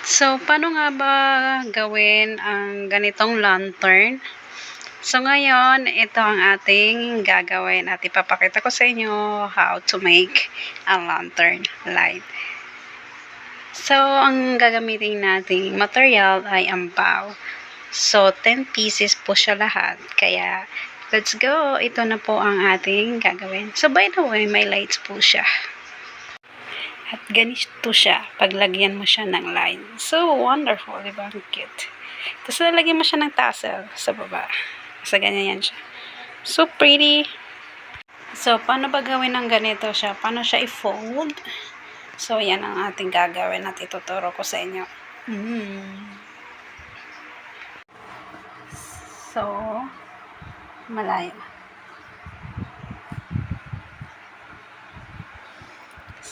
So, paano nga ba gawin ang ganitong lantern? So, ngayon, ito ang ating gagawin at ipapakita ko sa inyo how to make a lantern light. So, ang gagamitin nating material ay ambaw. So, 10 pieces po siya lahat. Kaya, let's go! Ito na po ang ating gagawin. So, by the way, may lights po siya. At ganito siya, paglagyan mo siya ng line. So, wonderful, diba? Ang cute. Tapos, lalagyan mo siya ng tassel sa baba. Sa ganyan yan siya. So, pretty. So, paano ba gawin ng ganito siya? Paano siya i-fold? So, yan ang ating gagawin at ituturo ko sa inyo. So, malayo.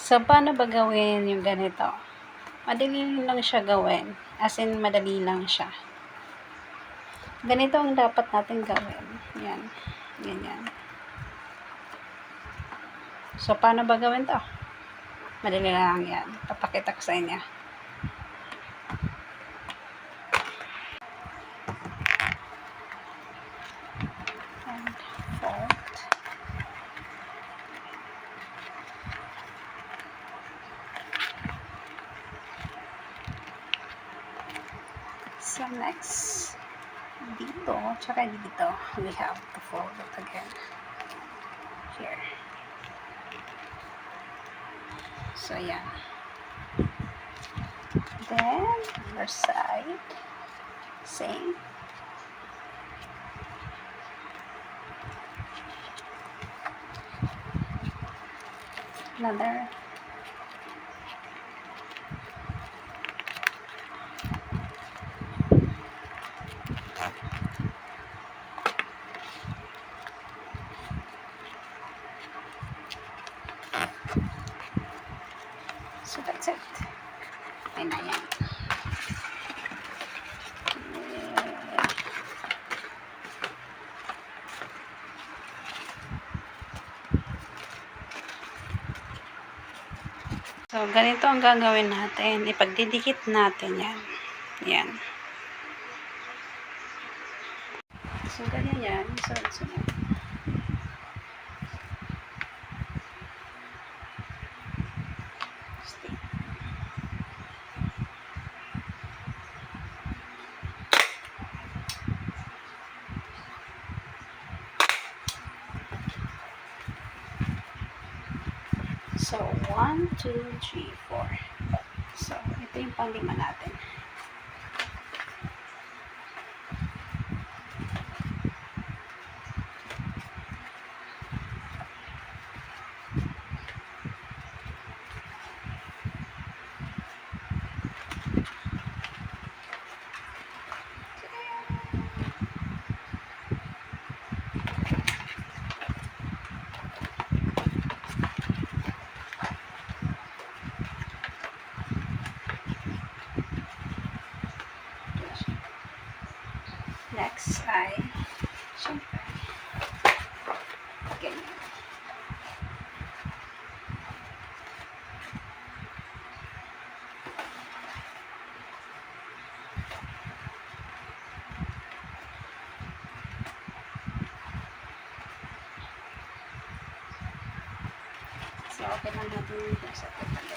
So, paano ba gawin yung ganito? Madali lang siya gawin. As in, madali lang siya. Ganito ang dapat natin gawin. Yan. Ganyan. So, paano ba gawin to? Madali lang yan. Papakita ko sa inyo. And fold. So, next, dito, tsaka dito, we have to fold it again. Here. So, yan. Then, other side, same. Another. So, that's it. Ayun na yan. So, ganito ang gagawin natin. Ipagdidikit natin yan. Yan. So, ganyan yan. Sunod-sunod. Stick. So, 1, 2, 3, 4. So, ito yung pang-lima natin. Next ay, syempre, ganyan. So, okay lang natin yung sa pagkakas.